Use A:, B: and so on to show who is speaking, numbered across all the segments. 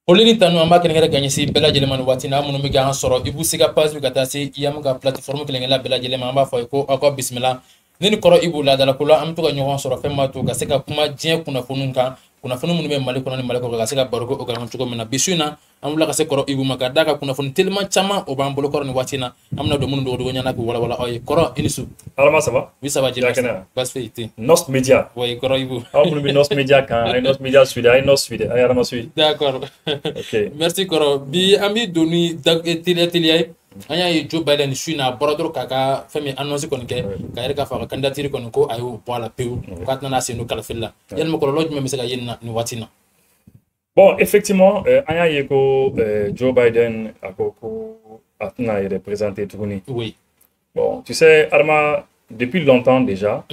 A: Oleni tanu amba kengera ganyesi bela jelema no watina munu mi gan soro ibu siga pas mi kata si yam ga platform kelengela bela jelema amba fo ko akwa bismillah nini koro ibu la dala kula am to ga nyohon soro fema to ga seka kuma jien kuna funun kan kuna funun munu be mali kono ni mali ko ga seka barugo o ga ngon chugo mena bisuna am la ga se koro ibu maka daga kuna funun telma chama o bambolo koro ni watina am na do munu do nyana ko wala wala oy koro inisu
B: Alama ça va?
A: wi ça va jelema bas feiti
B: Nos Media.
A: way koro ibu
B: Abu bi Nos Media kan, ay Nos Media suide, ay Nos suide, ay Alama suide.
A: d'accord
B: Ok.
A: merci koro bi ami doni dag tiliay anya yi Joe Biden suis na borodro kaka fami annonce kon ke ka yerka fa candidature kon ko ayo wala peu ko tana senu kala filla yel mo ko loj me misaka yenna ni watina.
B: Bon, effectivement, anya yeko Joe Biden akoko atna est représenté Touni.
A: Oui.
B: Bon, tu sais, Arma, depuis longtemps déjà,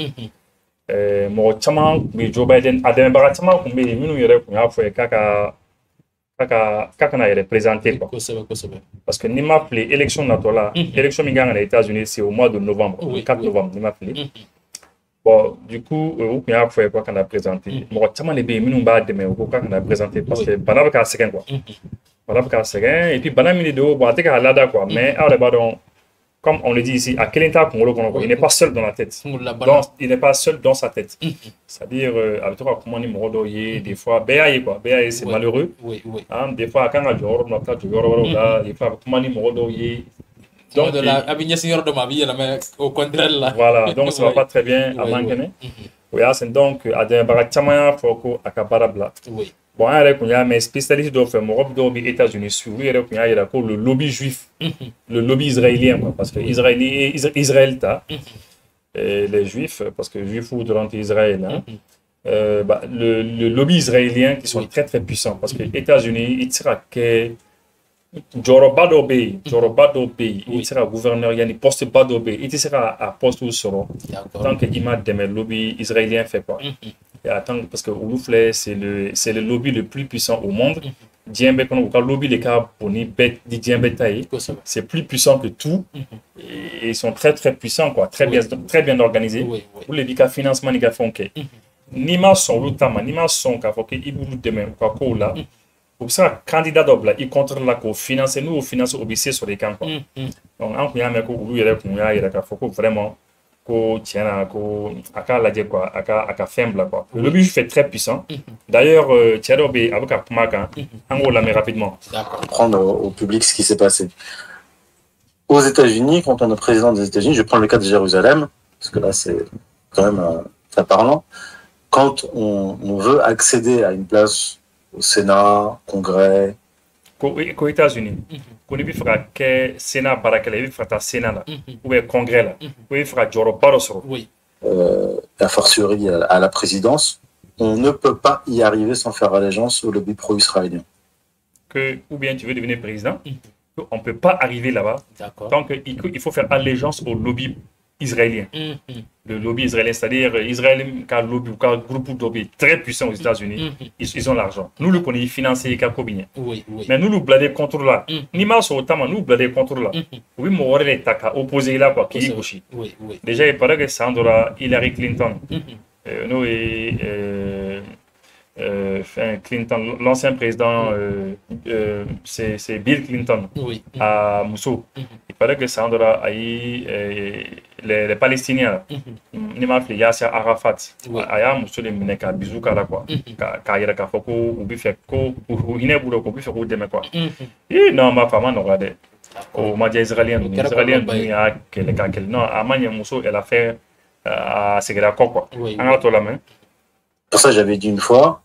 B: mo chama bi Joe Biden adem bara chama ko be minu yere ko ya fo kaka na représenté quoi. Parce que ni m'a appelé élection natola, élection mi gagne aux États-Unis c'est au mois de novembre, le 4 novembre ni m'a appelé. Bon, du coup, ou bien après quoi qu'on a présenté. Moi, chama les minu ba demain ou quoi qu'on a présenté parce que bana ka second quoi. Bana ka second et puis bana mi de bon até ka lada quoi, mais à la donc comme on le dit ici, à quel état il n'est pas seul dans la tête. Donc, il n'est pas seul dans sa tête. C'est-à-dire, avec toi, comment il me des fois, béaïe, c'est malheureux. Hein, des fois, quand il y a des fois, comment il me
A: donc, au contraire là.
B: Voilà, donc ça ne va pas très bien à manquer. Oui, c'est donc, à des baratamaya, faut qu'à Kabarabla. Oui. Bon, il y a mes spécialistes aux États-Unis sur le lobby juif, le lobby israélien, parce que Israël, les juifs, parce que juifs ou durant Israël, hein, le lobby israélien qui sont très très puissants, parce que les États-Unis, il sera que Jorobado Bay, il sera gouverneur, il y a des postes Bado Bay, il sera à poste où sera, tant qu'il m'a le lobby israélien fait quoi. Et attends, parce que Ouloufle, c'est le lobby le plus puissant au monde. Djembe, quand on lobby les cas pour c'est plus puissant que tout. Et ils sont très très puissants, quoi, très bien organisés. Pour les cas financement, ils font que. Nima son l'utama, nima son qu'a fait qu'ils boulent demain, quoi, là. Pour ça, candidat d'obla, ils contrôlent la co finance, nous, au finance obligé sur les camps, quoi. Donc, en premier, il y a vraiment. Le lobby fait très puissant. D'ailleurs, Tchadobe, avec Apumaka, on la met rapidement.
C: Prendre au public ce qui s'est passé. Aux États-Unis, quand on est président des États-Unis, je prends le cas de Jérusalem, parce que là, c'est quand même très parlant. Quand on veut accéder à une place au Sénat, Congrès,
B: aux États-Unis, qu'on ne fera que Sénat, Barakala, il fera Sénat là, ou bien Congrès là, ou il fera Joro Barosro.
C: A fortiori à la présidence, on ne peut pas y arriver sans faire allégeance au lobby pro-israélien.
B: Ou bien tu veux devenir président, on ne peut pas arriver là-bas tant qu'il faut faire allégeance au lobby israélien. Le lobby israélien, c'est-à-dire Israël, car lobby, car groupe de lobby très puissant aux États-Unis, ils ont l'argent. Nous, le connaissons financier, car mais nous, nous bladons contre là. Ni mal sur le nous bladons contre là. Oui, mon est opposé là, quoi, qui est gauche. Déjà, il paraît que Sandra Hillary Clinton, nous Clinton, l'ancien président, c'est Bill Clinton à Moussou. Il paraît que Sandra a eu les Palestiniens, Yasser Arafat, Aya Moussou, les Meneka, Bizouka, là quoi, Kayera Kafoko, ou Bifeko, ou Inebulo, ou Bifeko, Deme quoi. Et non, ma femme n'aura des. Au Madia israélien, il y a quelqu'un qui non, à Mania Moussou, elle a fait à Segera quoi. En la main.
C: Pour ça, j'avais dit une fois,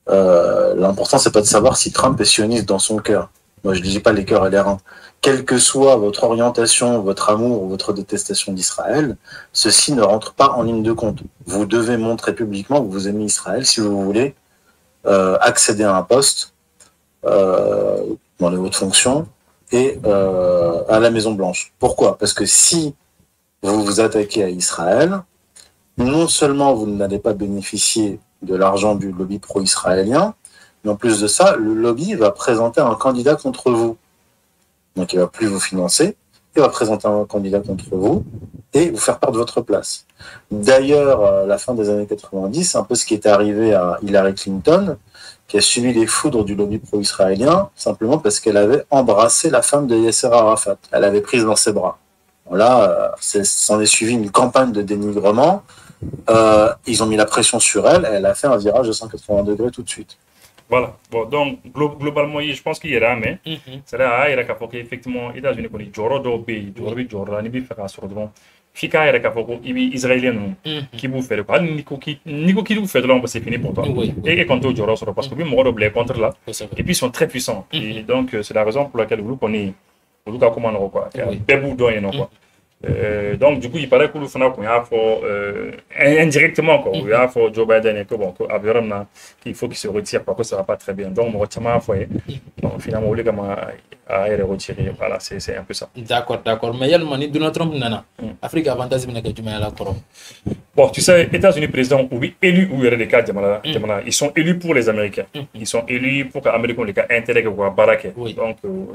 C: l'important, c'est pas de savoir si Trump est sioniste dans son cœur. Moi, je ne dis pas les cœurs et les reins. Quelle que soit votre orientation, votre amour ou votre détestation d'Israël, ceci ne rentre pas en ligne de compte. Vous devez montrer publiquement que vous aimez Israël si vous voulez accéder à un poste dans les hautes fonctions et à la Maison-Blanche. Pourquoi? Parce que si vous vous attaquez à Israël, non seulement vous n'allez pas bénéficier de l'argent du lobby pro-israélien, mais en plus de ça, le lobby va présenter un candidat contre vous. Donc il ne va plus vous financer, il va présenter un candidat contre vous et vous faire perdre votre place. D'ailleurs, à la fin des années 90, c'est un peu ce qui est arrivé à Hillary Clinton, qui a subi les foudres du lobby pro-israélien, simplement parce qu'elle avait embrassé la femme de Yasser Arafat. Elle avait prise dans ses bras. Bon, là, s'en est suivi une campagne de dénigrement. Ils ont mis la pression sur elle, et elle a fait un virage de 180 degrés tout de suite.
B: Voilà. Bon, donc, globalement, je pense qu'il y a mais c'est-à-dire, il y a effectivement, les États-Unis, il y a Fika yɛrɛ k'a fɔ ko i bɛ israélien ninnu k'i b'u fɛ de quoi hali n'i ko k'i b'u fɛ dɔrɔn c'est fini pour toi et kɔni t'o jɔyɔrɔ sɔrɔ parce que u bɛ mɔgɔ dɔ bila i contre là et puis ils sont très puissants et donc c'est la raison pour laquelle olu kɔni olu ka ko ma nɔgɔ quoi bɛɛ b'u dɔn yen nɔ quoi donc du coup il paraît qu'olu fana kun y'a fɔ indirectement quoi u y'a fɔ Joe Biden ye que bon ko a bɛ yɔrɔ min na qu'il faut qu'il se retire parce que ça va pas très bien donc mɔgɔ caman y'a fɔ ye donc finalement olu kama à retirer. Voilà, c'est un peu ça.
A: D'accord. Mais yalma ni Donald Trump nana, Afrique avantage bina ke jumɛn la kɔrɔ.
B: Bon, tu sais, États-Unis président ou élus ou des cas ils sont élus pour les Américains. Ils sont élus pour que les Américains les cas intérêt que voir baraque. Donc ou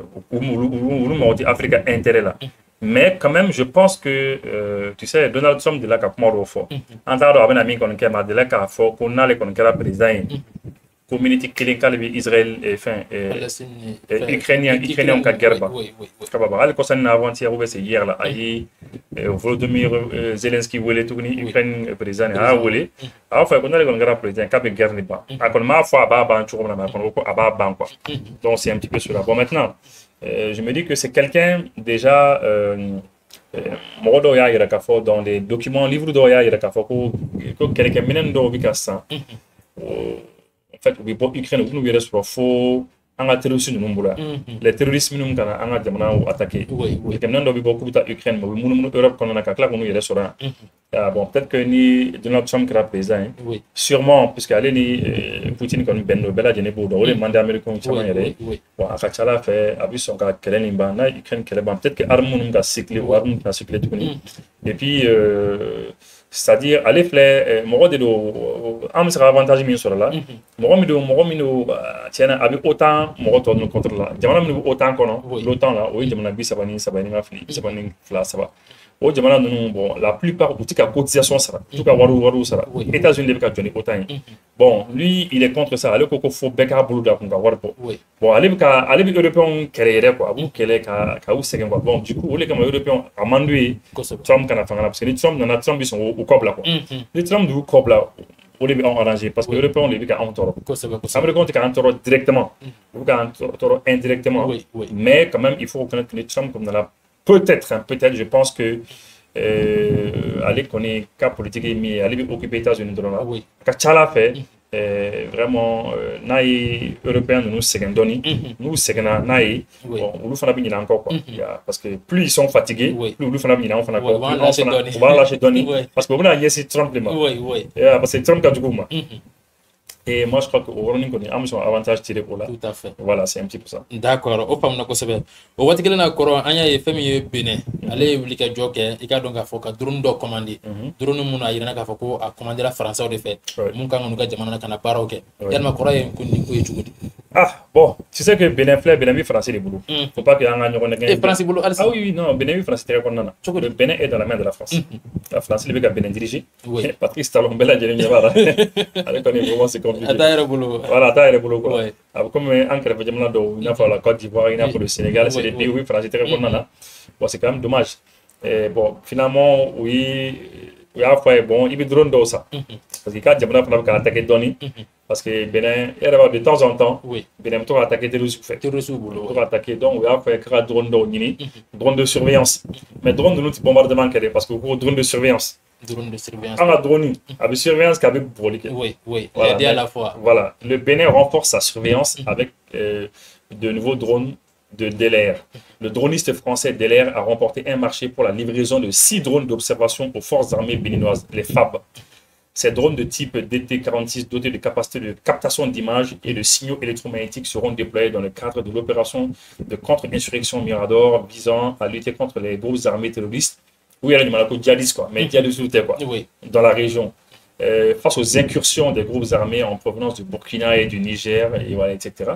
B: Afrique a intérêt là. Mais quand même, je pense que tu sais, Donald Trump de là qu'a comment refort. En tant que ami qu'on a de là qu'a fort qu'on a les qu'on a président. Communauté clinique Israël enfin ukrainien ka guerre ba kababa al kosan avant-hier ou c'est hier là ay Volodymyr Zelensky wele tugni Ukraine président a wele a fa ko na le ngara président ka be guerre ni ba a kon ma fois ba ban chou na ma kon ko aba ban quoi donc c'est un petit peu cela. Bon maintenant je me dis que c'est quelqu'un déjà mɔgɔ dɔw y'a yira k'a fɔ dans des documents livres dɔw y'a yira k'a fɔ ko kɛlɛkɛminɛn dɔw bɛ ka san en fait, u bɛ bɔ Ukraine u bɛ n'u yɛrɛ sɔrɔ fo an ka terroristes ninnu bolo yan les terroristes minnu kana an ka jamanaw attaquer kɛlɛkɛminɛn dɔw bɛ bɔ k'u bɛ taa Ukraine mais u bɛ munumunu Europe kɔnɔna na ka tila k'u yɛrɛ sɔrɔ yan bon peut-être que ni Donald Trump kɛra président ye sûrement puisque ale ni Poutine kɔni bɛnnen don bɛɛ lajɛlen b'o dɔn o de man di américains caman yɛrɛ ye bon a ka ca Ala fɛ a bɛ sɔn ka kɛlɛ nin ban n'a Ukraine kɛlɛ ban peut-être que armes minnu ka cycler o armes ka cycler tuguni et puis c'est-à-dire ale filɛ mɔgɔ de don an bɛ se ka avantage min sɔrɔ la mɔgɔ min don tiɲɛna a bɛ OTAN mɔgɔ tɔ ninnu contre la jamana minnu bɛ OTAN kɔnɔ l'OTAN la o ye jamana 33 ni ka fili 32 o jamana ninnu bon la plupart u tɛ ka cotisation sara u tɛ ka wariw sara États-Unis de bɛ ka jɔ ni OTAN ye bon lui il est contre ça ale ko fo bɛɛ k'a bolo da kun ka wari bɔ bon ale bɛ européens kɛlɛ yɛrɛ quoi a b'u kɛlɛ ka u sɛgɛn quoi bon du coup o de kama européens a man d'u ye Trump kana fanga la parce que ni Trump nana Trump bɛ sɔn u kɔ bila quoi ni Trump y'u kɔ bila o de bɛ anw arranger parce que européens de bɛ ka anw tɔɔrɔ américains tɛ k'an tɔɔrɔ directement u bɛ k'an tɔɔrɔ indirectement mais quand même il faut reconnaître que ni Trump comme nana peut-être je pense que aller connaître cas politique mais aller occuper les États-Unis de là ka ca Ala fɛ vraiment n'a ye européens ninnu sɛgɛn dɔɔni n'u sɛgɛnna n'a ye bon olu fana bɛ ɲinɛ an kɔ quoi parce que plus ils sont fatigués plus olu fana bɛ ɲinɛ anw fana kɔ u b'a lâcher dɔɔni parce que u bɛna ɲɛsin Trump de ma parce que Trump ka jugu u ma. Et moi, je crois qu'au Ronin, on a un avantage tiré pour là.
A: Tout à fait.
B: Voilà, c'est un petit peu ça.
A: D'accord. Au fond, au Watikelé na koro, anya ye femi Bénin. Allez, vous l'avez joke, et quand donc à faut que drone do commandé. Drone moun a yirana ka faut ko a commander la français au fait. Moun kan onuka jamana kana para ok. Yalma koro ye kundi ko yechugudi.
B: Ah bon, tu sais que Bénin est français les boulot. Faut pas qu'il y ait un gagnant.
A: Et français boulot.
B: Ah oui, non, Bénin français très connu. Le Bénin est dans la main de la France. La France, le Bénin dirigé. Patrice Talon Bella Jérémie Vara. Avec on est vraiment c'est compliqué. Voilà, taille boulot quoi. Comme en Crève Jamana do, il a fait la Côte d'Ivoire, il a fait le Sénégal, c'est des pays où français très connu là. Bon, c'est quand même dommage. Et bon, finalement, oui, il y a fait bon, il y a drone de ça. Parce que quand Jamana a attaqué Doni, parce que Bénin, il y a de temps en temps, Bénin a attaqué terroristes boulot, attaqué donc il y a fait un drone de Guinée, drone de surveillance. Mais drone de nous bombardement parce que drone de surveillance.
A: Drone de surveillance.
B: On a drone avec surveillance qu'avec brolique.
A: Oui,
B: voilà,
A: à la fois.
B: Voilà, le Bénin renforce sa surveillance avec de nouveaux drones de Delair. Le droniste français Delair a remporté un marché pour la livraison de 6 drones d'observation aux forces armées béninoises, les FAB. Ces drones de type DT-46 dotés de capacités de captation d'images et de signaux électromagnétiques seront déployés dans le cadre de l'opération de contre-insurrection Mirador visant à lutter contre les groupes armés terroristes. Oui, il y a des djihadistes, quoi, mais djihadistes quoi, dans la région. Face aux incursions des groupes armés en provenance du Burkina et du Niger, et voilà, etc.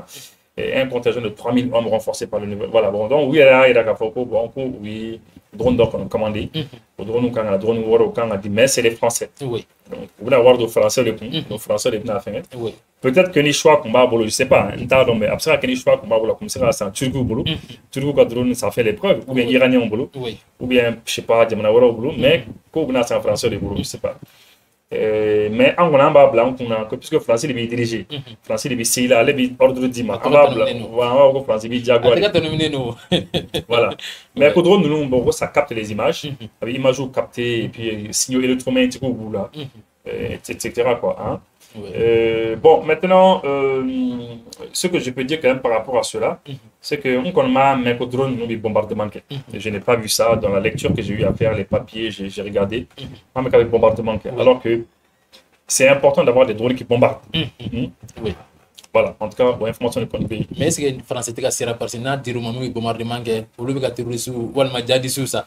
B: et un contingent de 3000 hommes renforcés par le niveau. Voilà, bon, donc, oui, il y a bon, oui, drone donc on commandé, au drone quand on a drone quand on a dit, mais c'est les Français.
A: Oui.
B: Donc, vous voulez avoir des Français, les Français, les Français, oui. Peut-être que les choix qu'on va avoir, je sais pas, mais après, que les choix qu'on va avoir, comme ça, c'est un Turc au boulot. Turc au drone, ça fait l'épreuve, ou bien Iranien au boulot, ou bien, je sais pas, Diamanawara au boulot, mais quand on a un Français au boulot, je sais pas. Mais en Angola, blanc, puisque le français est dirigé, le français est là, il est ordre de on va le français est jaguar. Voilà. Mais pour drone, nous, ça capte les images, avec images captées, et puis signaux électromagnétiques au bout là, etc. quoi. Hein. Bon, maintenant, ce que je peux dire quand même par rapport à cela, c'est que on m'a mis au drone nous bombardement. Je n'ai pas vu ça dans la lecture que j'ai eu à faire, les papiers, j'ai regardé, avec bombardement. Alors que c'est important d'avoir des drones qui bombardent. Oui. Voilà, en tout cas, pour information de pays.
A: Mais est-ce que les Français sont parce que n'a dit que bombardement, ou le terroriste ou le majadi sous ça?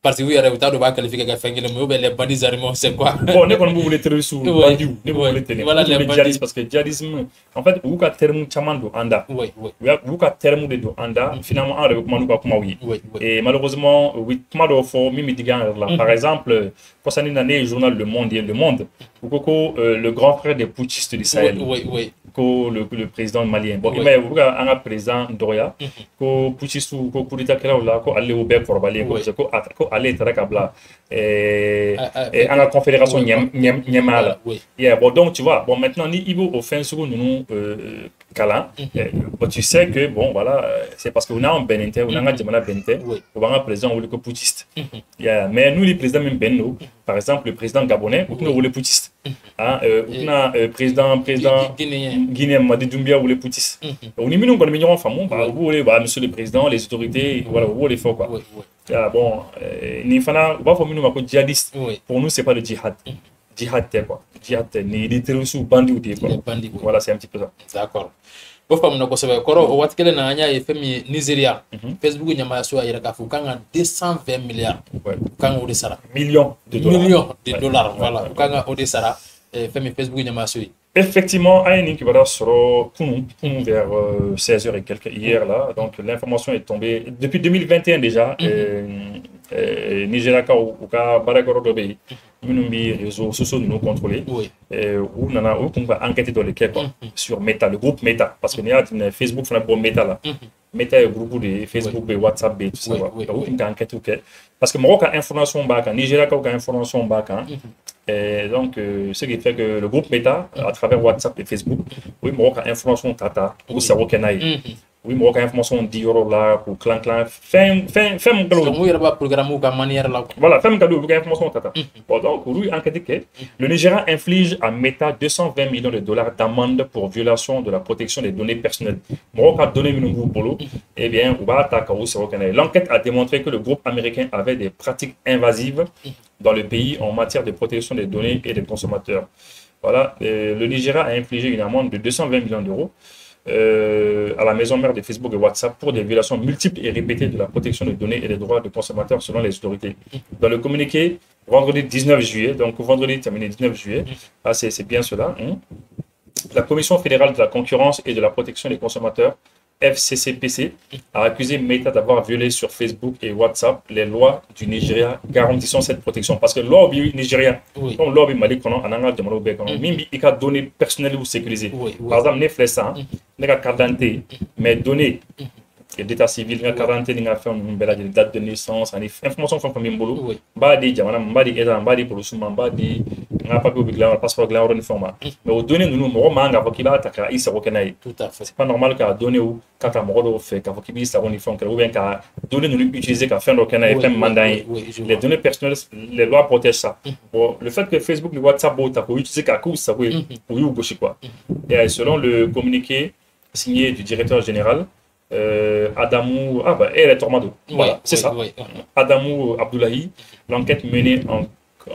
A: Parce que vous avez qualifié les bandits armés, c'est quoi?
B: Bon, on est comme vous voulez tenir sous bandits, vous voulez tenir. Voilà les djihadistes, parce que djihadisme, en fait, vous avez terme chamando anda. Oui. Vous avez terme de anda. Finalement, on recommande pas comment oui. Et malheureusement, oui, comment on fait mimi digan là. Par exemple, pour ça, le journal Le Monde et Le Monde, le grand frère des putschistes du Sahel. Oui. Le président malien. Bon, mais vous avez un président Doria, que putschiste ou coup d'état là, ko aller au bec pour balayer, ko aller Tarakabla et à la confédération Niamala. Bon, donc tu vois, bon maintenant ni Ibo au fin seconde nous Kala, tu sais que bon voilà, c'est parce que on a un Benente, on a un Djamala Benente, on a un président ou le putschiste. Mais nous les présidents même Benno, par exemple le président gabonais, ou le putschiste. On a président guinéen Madi Doumbia ou les putschistes. On est mis nous comme millions de femmes, vous voulez monsieur le président, les autorités, voilà, vous voulez faire quoi. Bon, djihadiste. Pour nous, c'est pas le djihad. Djihad, quoi. Djihad, ni terroristes ou bandits ou des quoi. Voilà, c'est un petit peu ça.
A: D'accord. Vous faites un koro au Watkele Nanya et Femi Nigeria. Facebook Yamaso Ayakafu Kanga 220 milliards. Kanga Odessara.
B: Millions de
A: dollars. Voilà. Kanga Odessara. Femi Facebook Yamaso.
B: Effectivement, Aïni qui va sur vers 16h et quelques hier là. Donc l'information est tombée depuis 2021 déjà. Nigeria ou Barakoro Dobe, nous réseaux sociaux nous contrôlés. Où on va enquêter dans lesquels sur Meta, le groupe Meta, parce que nous avons Facebook, on a bon Meta là. Meta est un groupe de Facebook, de WhatsApp, tout ça. Donc on a enquêté parce que Maroc a information bac, Nigeria a information bac. Et donc, ce qui fait que le groupe Meta, à travers WhatsApp et Facebook, oui, Maroc a information Tata, ou Sarokenai. Oui, Maroc a information d'Ioro là, pour Clan, fais mon galop. Voilà, fais mon galop, vous avez information Tata. Bon, donc, lui, enquête que le Nigeria inflige à Meta 220 millions de dollars d'amende pour violation de la protection des données personnelles. Maroc a donné une nouveau boulot, eh bien, on va attaquer au Sarokenai. L'enquête a démontré que le groupe américain avait des pratiques invasives dans le pays en matière de protection des données et des consommateurs. Voilà, le Nigeria a infligé une amende de 220 millions d'euros à la maison mère de Facebook et WhatsApp pour des violations multiples et répétées de la protection des données et des droits des consommateurs selon les autorités. Dans le communiqué, vendredi 19 juillet, donc vendredi terminé 19 juillet, c'est bien cela, la Commission fédérale de la concurrence et de la protection des consommateurs, FCCPC, a accusé Meta d'avoir violé sur Facebook et WhatsApp les lois du Nigeria garantissant cette protection. Parce que loi du Nigeria, comme loi du Mali, on a un même il y a données personnelles ou sécurisées. Par exemple, les flèches, les cartes d'identité, mais données d'état civil, les cartes d'identité, les dates de naissance, les informations sont comme un boulot. Badi, Jamana, Badi, Eda, Badi, Polosuma, Badi, n'a pas pu le passeport de la format. Mais aux données, nous, nous, manga, qui va attaquer, il se reconnaît. Tout à fait. C'est pas normal qu'à donner ou quand à Moro fait, qu'à qui bisa uniforme, ou bien qu'à donner nous utiliser qu'à faire reconnaît, faire mandat. Les données personnelles, les lois protègent ça. Bon, le fait que Facebook, le WhatsApp, pour utiliser qu'à cause, ça oui, pour you gauche quoi. Et selon le communiqué signé du directeur général, Adamou, elle est Tormado. Voilà, c'est ça. Adamou Abdoulahi, l'enquête menée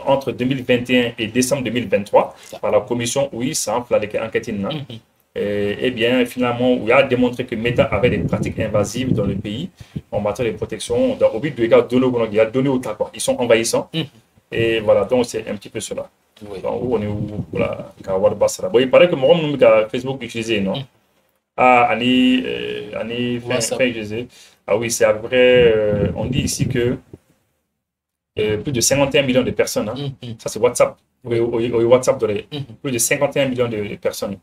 B: entre 2021 et décembre 2023 par la commission, oui, ça enfle avec enquête. Et bien, finalement, il a démontré que Meta avait des pratiques invasives dans le pays en matière de protection. Au but de il a donné au tas, ils sont envahissants. Et voilà, donc c'est un petit peu cela. Donc, on est où voilà, bon, il paraît que Facebook utilisé, non? Ah, année fin juillet. Ah oui, c'est à peu près, on dit ici que plus de 51 millions de personnes, hein. Ça c'est WhatsApp, au WhatsApp plus de 51 millions de personnes.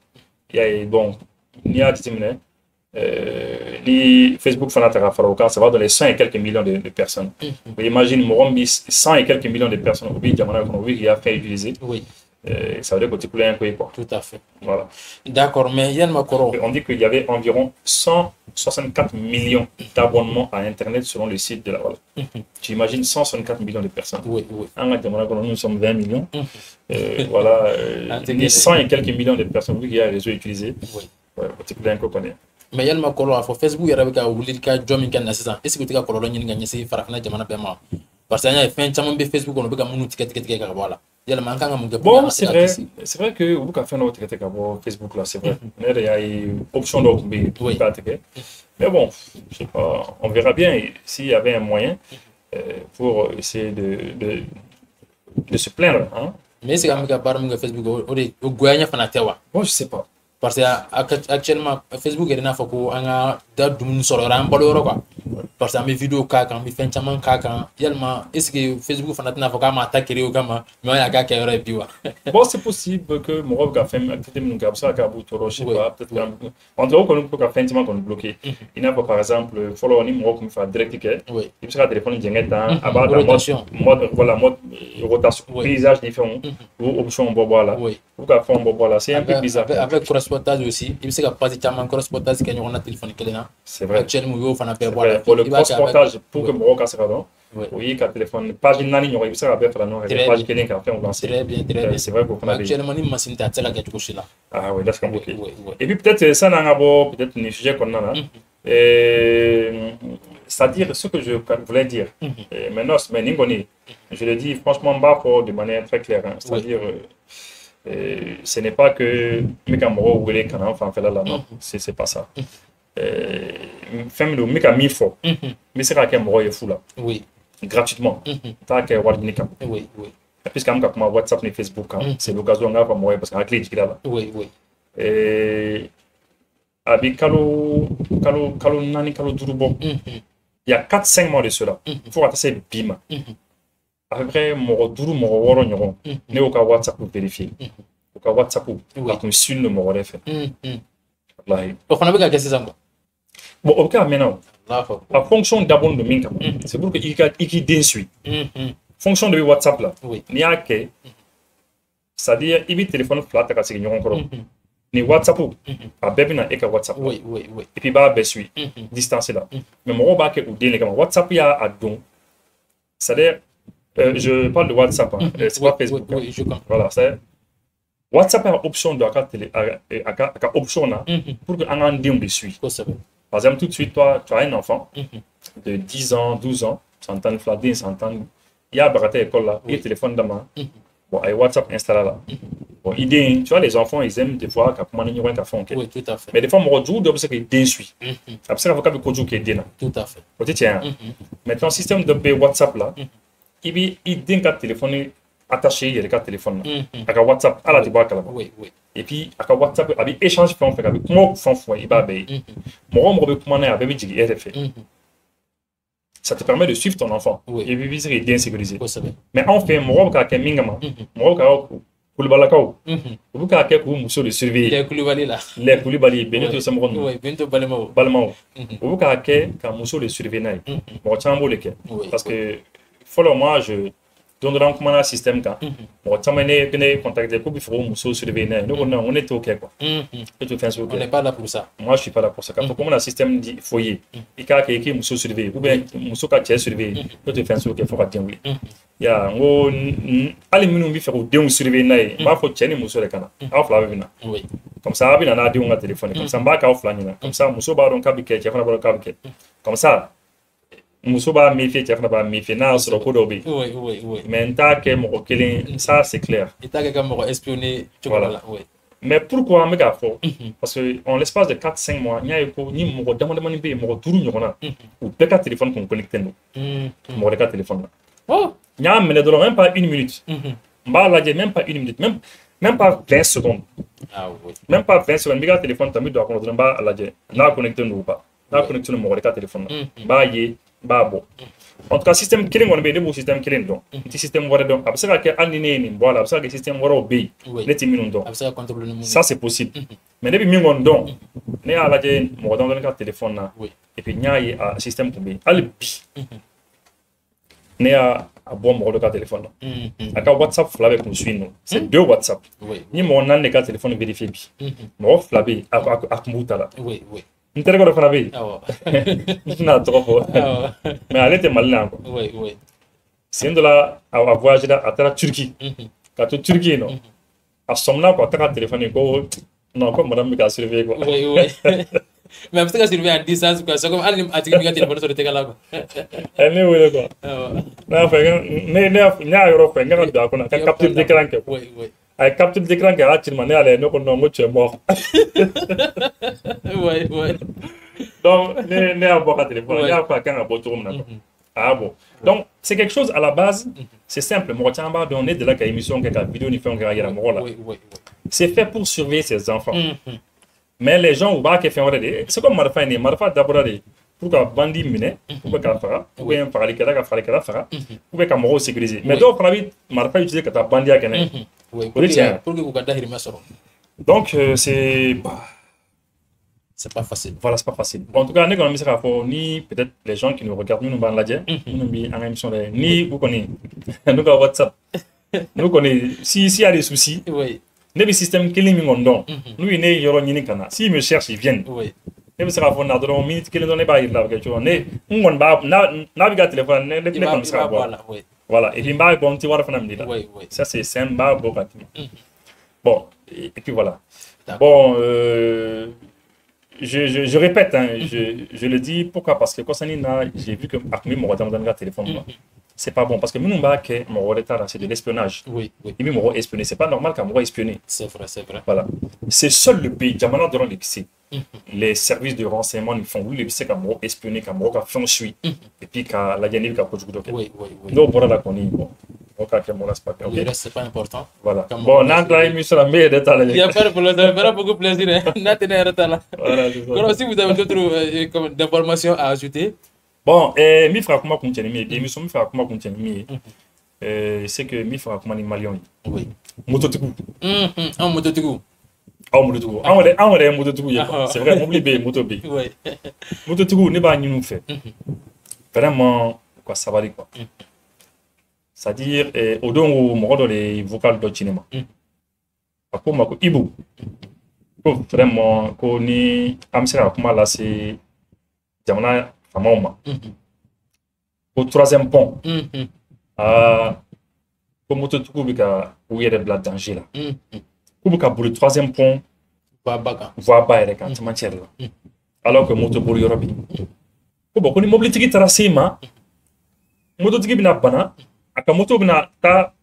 B: Bon, il y a les Facebook fanatara faroka, ça va dans les 100 et quelques millions de personnes. Vous imaginez, Morombi, 100 et quelques millions de personnes, il a fait utiliser.
A: Oui.
B: Ça veut dire que tu peux inclure quoi.
A: Tout à fait.
B: Voilà.
A: D'accord, mais Yann Makoro.
B: On dit qu'il y avait environ 164 millions d'abonnements à Internet selon le site de la Voilà. Tu imagines 164 millions de personnes.
A: Oui, oui.
B: Nous sommes 20 millions. Voilà. Les 100 et quelques millions de personnes qui ont un réseau utilisé.
A: Oui.
B: Tu peux encore connaître.
A: Mais Yann Makoro, à Facebook, il y avait un job qui est-ce que tu as coloré une gagne si Farafina Jamana Pema? Parce qu'il y a fait un Facebook, on peut comme nous ticket voilà.
B: Bon, c'est vrai que vous pouvez faire notre ticket Facebook là, c'est vrai. Il y a une option d'autre, mais bon, je sais pas, on verra bien s'il y avait un moyen pour essayer de se plaindre. Hein?
A: Mais c'est comme que Facebook,
B: bon, je sais pas.
A: Parce que actuellement Facebook est là pour un date d'une sorte de quoi. Parce que mes vidéos quand mes fins de quand est-ce que Facebook fait n'a pas attaquer au gamma mais il y a quelqu'un qui aurait pu.
B: Bon, c'est possible que mon gars fait activité mon gars ça a je sais pas peut-être en tout cas qu'on peut faire un qu'on bloqué. Il n'a pas par exemple follow ni mon faire direct ticket. Il sera téléphone direct about mode voilà mode rotation paysage différent ou option voilà. Ou faire voilà, c'est un peu bizarre.
A: Avec correspondance aussi, il sait que pas de correspondance qui a téléphone
B: c'est vrai.
A: Actuellement,
B: pour le transportage pour que mon gars se radon. Oui, quand téléphone page nani il y a faire non page qui est fait on lance.
A: Très bien. C'est
B: vrai qu'on a
A: actuellement une machine à telle que là.
B: Ah oui, d'accord. Et puis peut-être ça n'a pas peut-être un sujet qu'on a là. C'est-à-dire ce que je voulais dire. Maintenant, je le dis franchement de manière très claire. Hein. C'est-à-dire ce n'est pas que Mekamoro ou les canons enfin fait là non, c'est pas ça. Femme le Meka Mifo, mais c'est qu'un moro est fou là.
A: Oui.
B: Gratuitement. T'as qu'à voir le
A: Oui.
B: Puisqu'on a comme WhatsApp et Facebook, c'est l'occasion de voir moi parce qu'on a clé là.
A: Oui.
B: Et avec Kalo Nani Kalo Durubo, il y a 4-5 mois de cela. Il faut attacher Bima. À peu près, mon Duru, mon Woro, ne au cas WhatsApp pour vérifier. Au cas WhatsApp pour qu'on suit le mot de fait.
A: On a besoin de ça.
B: Bon, au cas maintenant, la fonction d'abonnement de Minka, c'est pour qu'il y ait des suites. Fonction de WhatsApp là, il y a que, c'est-à-dire, il y a un téléphone flat à ce qu'il y a encore. Ni WhatsApp, à Bébina et WhatsApp.
A: Oui.
B: Et puis, bah, suit, distance là. Mais mon robot qui est au WhatsApp, il y a à don. C'est-à-dire, je parle de WhatsApp, c'est pas Facebook.
A: Oui, je comprends.
B: Voilà, c'est WhatsApp a option de option là pour que un endroit de suit. Par exemple, tout de suite, toi, tu as un enfant de 10 ans, 12 ans, s'entend fladin, s'entend. Il y a un école là, il y a un téléphone de main. Bon, et WhatsApp installé là. Bon, idée, tu vois, les enfants, ils aiment des fois comment ils ont fait.
A: Oui, tout à fait.
B: Mais des fois, mon jour, c'est qu'ils désuit. Après, c'est l'avocat qui est déna.
A: Tout à fait.
B: Tiens, maintenant, le système de WhatsApp là, il y a un téléphone attaché, il y a un téléphone là. Avec WhatsApp, à la débat là.
A: Oui.
B: Et puis, avec WhatsApp, avec échange, avec moi, il va payer. Moi, je vais commander avec RFA. Ça te permet de suivre ton enfant. Et puis, il est bien sécurisé. Mais en fait, moi, je vais mingama. Moi, je vais vous avez un de surveiller.
A: Les Koulibaly là.
B: Les Koulibaly, Benito Samron.
A: Oui, Benito Balmao.
B: Vous avez un de surveiller. Moi, parce que, follow moi, je donne un système quand on t'amène contacter pour qu'il faut un surveiller. Nous on est ok quoi.
A: On n'est pas là pour ça.
B: Moi je suis pas là pour ça. Quand on a un système dit foyer, il y a quelqu'un qui surveiller ou bien muso ka tiers surveiller. Nous te faisons ok faut pas dire oui. Ya ngo allez nous faire au déon surveiller na. Ma faut tiens muso le kana. A fla bina.
A: Oui.
B: Comme ça abi na déon téléphone comme ça ba ka fla ni na. Comme ça muso ba don ka bi ke tiens na ba ka bi ke. Comme ça muso ba méfier tiens na ba méfier na sur le code obi.
A: Oui.
B: Mais ta ke mo kelin ça c'est clair.
A: Et ta ke mo espionner
B: voilà. Oui. Mais pourquoi me ga fo parce que en l'espace de 4-5 mois nya ko ni mo demande be mo touru nyona ou peka téléphone qu'on connecté nous. Mo de téléphone là. Oh, nya me ne donne même pas une minute. Mba la même pas une minute même Même pas 20 secondes.
A: Ah oui.
B: Même pas 20 secondes. Mika téléphone, t'as mis de la connexion, bah, la j'ai. N'a connecté ou pas. N'a connecté mon téléphone. Bah, yé, bah, bon. En tout cas, système killing, on a bien des système killing donc. Petit système voilà donc. Après ça, qu'il y a un voilà, après ça, que système voilà obéi. Les timins donc. Ça, c'est possible. Mais depuis mingon donc, né à la j'ai, moi dans le téléphone là. Et puis, il y a un système pour bien. Allez, né à bon mot de téléphone. À quand WhatsApp flabé pour suivre. C'est 2 WhatsApp. Ni mon nan de téléphone vérifié. Mon flabé à Moutala.
A: Oui, oui.
B: N tɛ ko fana bɛ yen n'a tɔgɔ fɔ mais ale tɛ Mali la quoi sen dɔ la a voyage la a taara Turquie ka to Turquie yen nɔ a sɔmina quoi a taga téléphone ko non ko madame bɛ ka surveiller quoi
A: mais a bɛ se ka surveiller en distance quoi c'est comme hali a tigi b'i ka téléphone sɔrɔ i tɛgɛ la quoi
B: ne wele quoi ne y'a fɛ ne y'a yɔrɔ fɛ n ka don a kɔnɔ ka capture d'écran kɛ a ye capture d'écran kɛ a y'a ci ma ne y'a lajɛ ne ko non ko tu es mort donc ne y'a bɔ ka téléphone ne y'a fɔ a kan ka bɔ cogo min na quoi ah bon donc c'est quelque chose à la base c'est simple mɔgɔ caman b'a dɔn ne delila ka émission kɛ ka vidéo ni fɛnw kɛ ka yira mɔgɔw la c'est fait pour surveiller ses enfants mais les gens u b'a kɛ fɛn wɛrɛ de c'est comme marifa in de marifa dabɔra de pour ka bandi minɛ ou bien k'a faga ou bien fagalikɛla ka fagalikɛla faga ou bien ka mɔgɔw sécuriser mais dɔw fana bɛ marifa utiliser ka taa bandiya kɛ n'a ye
A: pour que k'u ka dahirimɛ sɔrɔ
B: donc c'est
A: pas facile.
B: Voilà, c'est pas facile. En tout cas, nous avons ni peut-être les gens qui nous regardent, nous avons une émission, ni vous connaissez, nous avons WhatsApp. Nous connaissons, s'il y a des soucis, nous avons un système qui est mis en don. Nous, il y a un canal. S'ils me cherchent, ils viennent. Nous avons un minute qui est donné par il là. Nous avons un téléphone, voilà. Et puis, nous avons un petit ça, c'est simple. Bon, et puis voilà. Bon, je répète, hein, je le dis, pourquoi? Parce que quand j'ai vu que Akmi m'a donné un téléphone, c'est pas bon. Parce que nous, c'est de l'espionnage. Et puis, m'a espionné. C'est pas normal qu'un m'a espionné.
A: C'est vrai.
B: Voilà. C'est seul le pays, Jamana durant les services de renseignement, ils font, oui, les c'est qu'un m'a espionné, qu'un m'a fait un suivi. Et puis, qu'à la Yannick, qu'à Kojukudo. Donc, voilà, qu'on y bon.
A: Le reste, c'est pas important.
B: Voilà. Bon, on a la émission à meilleur détail.
A: Il y a pas de problème, ça me fera beaucoup plaisir. Alors, si vous avez d'autres informations à ajouter.
B: Bon, mi fera comment continuer. L'émission mi fera comment continuer. C'est que mi fera comment les Maliens.
A: Oui.
B: Mototikou.
A: Un mototikou.
B: Ah, mototikou. Ah, on est mototikou. C'est vrai, on oublie mototikou. Oui. Mototikou, n'est pas nous fait. Vraiment, quoi, ça va dire quoi. C'est-à-dire, au don où mon dans les vocales de cinéma. Après, moi, Ibu. Vraiment, qu'on y a comment là, c'est. Jamana, Famoma. Au troisième pont. Comme tout le monde où il y a des blagues danger là. Pour le troisième pont, voit pas les quand matière là. Alors que moto pour l'Europe. Pour qu'on y mobilise qui tracé ma. Moto qui bina bana. Aka moto bina ta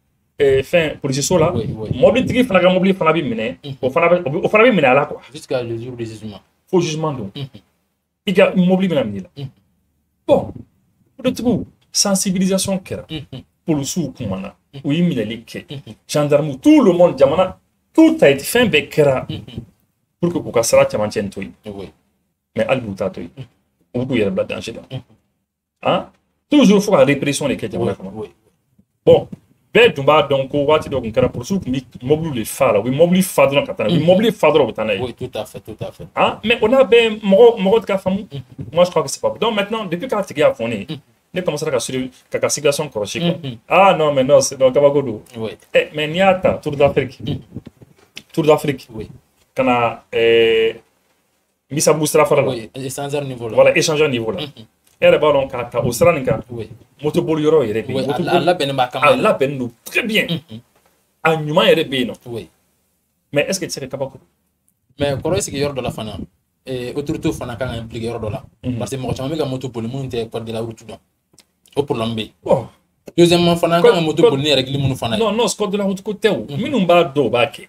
B: fin police là mobile tigi fana ka mobile fana bi minɛ o fana bi minɛ ala quoi
A: jusqu'à le jour du jugement
B: faux jugement donc i ka mobile bina minɛ la bon pour sensibilisation kɛra police kumana o yi minɛli kɛ gendarme tout le monde jamana tout a été fɛn bɛɛ kɛra pour que k'u ka sara camancɛ to yen mais hali b'u t'a to yen u b'u yɛrɛ bila danger la hein toujours faut la répression de kɛ jamana kɔnɔ bon bɛɛ dun b'a dɔn ko waati dɔ tun kɛra polisiw tun bɛ mobile de fa la u bɛ mobile fa dɔrɔn ka taa n'a ye u bɛ mobile fa dɔrɔn u bɛ taa n'a ye.
A: Oui, tout à fait.
B: Hein? Mais on a bien mɔgɔ tɛ ka faamu. Moi je crois que c'est pas bon. Donc maintenant depuis k'a tigi y'a fɔ ne ye ne commencera ka circulation kɔlɔsi quoi. Ah non mais non c'est donc kabako don. Mais n'i y'a ta Tour d'Afrique. Oui. Ka na Misabu sira fara la.
A: Oui, échangeur niveau là.
B: Voilà échangeur niveau là. E yɛrɛ b'a dɔn k'a ta o sira nin kan motoboli yɔrɔ yɛrɛ bɛ yen
A: a labɛnnen b'a kama
B: a labɛnnen don très bien a ɲuman yɛrɛ bɛ yen nɔ mais est ce que i tɛ se ka kabako
A: mais kɔrɔ ye sigi yɔrɔ dɔ la fana autorité fana kan ka impliquer yɔrɔ dɔ la parce que mɔgɔ caman bɛ ka moto boli minnu tɛ code de la route dɔn o problème bɛ yen
B: bon
A: Deuxièmement, fana kan moto bolni rek li munu fana.
B: Non, non, code de la route ko tew. Minnu b'a do ba ke.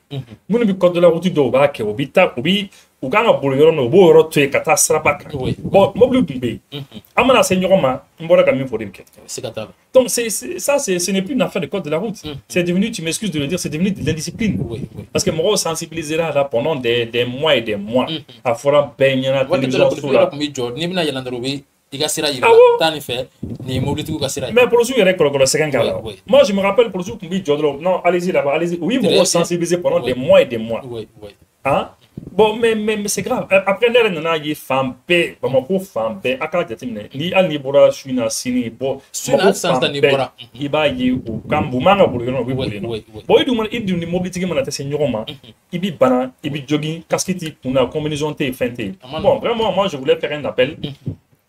B: Minnu bi code de la route do ba ke, o bi ta, o bi u kan ka bolo yɔrɔ no, o b'o yɔrɔ to yen ka taa siraba kan. Bon, mobile dun bɛ yen. An mana se ɲɔgɔn ma, n bɔra ka min fɔ de bi kɛ. Donc ce n'est plus une affaire de code de la route. C'est devenu, tu m'excuses de le dire, c'est devenu de l'indiscipline. Parce que mɔgɔw sensibilisera là pendant des mois et des mois. A fɔra bɛɛ ɲɛna télévision so la.
A: N'i bɛna yɛlɛn dɔrɔn o bɛ i ka sira yira taa nin fɛ nin ye mobilitigiw ka sira ye.
B: Mais policiers yɛrɛ kɔlɔkɔlɔ sɛgɛn k'a la. Moi je me rappelle policiers tun bɛ jɔ dɔrɔn non allez-y là-bas allez-y. Oui mɔgɔw sensibiliser pendant des mois et des mois. Hein? Bon mais c'est grave. Après ne yɛrɛ nana ye fan bɛɛ Bamako fan bɛɛ a k'a jateminɛ ni hali n'i bɔra su in na sini bɔ Bamako fan bɛɛ i b'a ye u man ka boli yɔrɔ u bɛ boli yen nɔ. Bon i dun ni mobilitigi mana tɛ se ɲɔgɔn ma i b'i bana i b'i jogging casque t'i kun na combinaison tɛ yen fɛn tɛ yen. Bon vraiment moi je voulais faire un appel.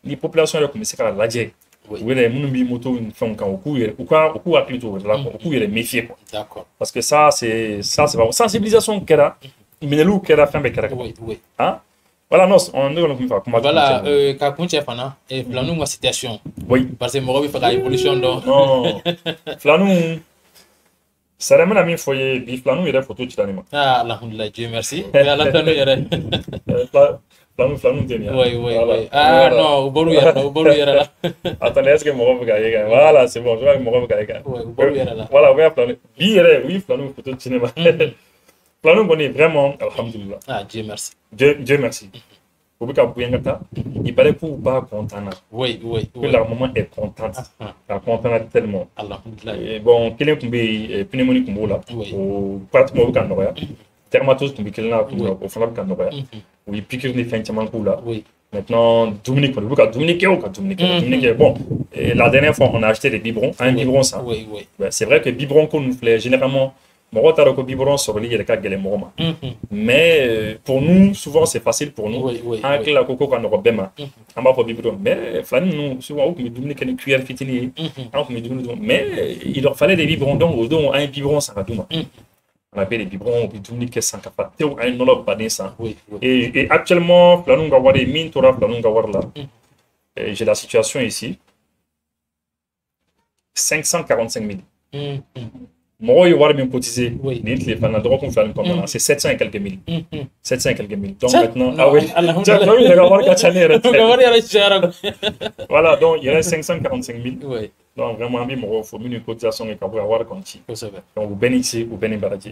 B: Ni population yɛrɛ tun bɛ se ka lajɛ u yɛrɛ minnu bɛ moto ni fɛnw kan u k'u hakili to o la quoi u k'u yɛrɛ méfier quoi. D'accord. Parce que ça c'est pas sensibilisation kɛra minɛliw kɛra fɛn bɛɛ kɛra hein voilà non on ne kɔni tun bɛ fɛ ka kuma.
A: Voilà ka kun cɛ fana Filaniw ka situation. Oui. Parce que mɔgɔ bɛ fɛ ka évolution dɔn.
B: Non Filaniw sara mana min fɔ ye bi Filaniw yɛrɛ photo cira ne ma.
A: Ah alhamdulilayi Dieu merci. Ala Filaniw yɛrɛ.
B: Filaniw tɛ nin ye.
A: Oui. Ah non o bɔr'u yɛrɛ la.
B: Attendez est-ce que mɔgɔ bɛ ka ye kan voilà c'est bon je vois que mɔgɔ bɛ ka ye kan.
A: Oui o bɔr'u yɛrɛ la.
B: Voilà o bɛ Filaniw bi yɛrɛ u ye Filaniw photo ci ne ma. Filaniw kɔni vraiment alhamdulilah.
A: Ah Dieu merci.
B: Dieu merci. U bɛ ka bonya ka taa il paraît k'u ba content na.
A: Oui.
B: Que la maman est contente. Elle est contente tellement.
A: Alhamdulilah.
B: Bon kelen tun bɛ yen pneumonie tun b'o la. O pratiquement o bɛ ka nɔgɔya. Dermatose tun bɛ kelen na o fana bɛ ka nɔgɔya. U ye piqûre ni fɛn caman k'u la. Maintenant dumuni kɔni u bɛ ka dumuni kɛ o ka dumuni kɛ. Bon la dernière fois on a acheté des biberons. Un biberon ça. C'est vrai que biberon ko ninnu filɛ généralement. Mɔgɔw t'a dɔn ko biberon sɔrɔli yɛrɛ ka gɛlɛn mɔgɔ ma. Mais pour nous souvent c'est facile pour nous. An hakili la ko ka nɔgɔ bɛɛ ma. An b'a fɔ biberon mais Filani ninnu souvent u tun bɛ dumuni kɛ ni cuillère fitinin ye. An tun bɛ dumuni dun mais il leur fallait des biberons donc o don an ye biberon san ka d'u ma. On avait des biberons, on dumuni kɛ san ka fa tew an ye nɔnɔ baden san. Et actuellement Filaniw ka wari min tora Filaniw ka wari la. J'ai la situation ici. 545 000. Mɔgɔw ye wari min cotisé nin tile fana dɔgɔkun fila nin kɔnɔna na c'est 700 et quelques mille. 700 et quelques mille. Donc maintenant ah oui. Filaniw yɛrɛ ka wari ka ca ne yɛrɛ tɛ.
A: Wari yɛrɛ cayara.
B: Voilà donc il y a 545 000. Donc vraiment an bɛ mɔgɔw fo minnu ye cotisation kɛ ka bɔ ka wari kɔni ci. Donc u bɛɛ ni ce u bɛɛ ni baraji.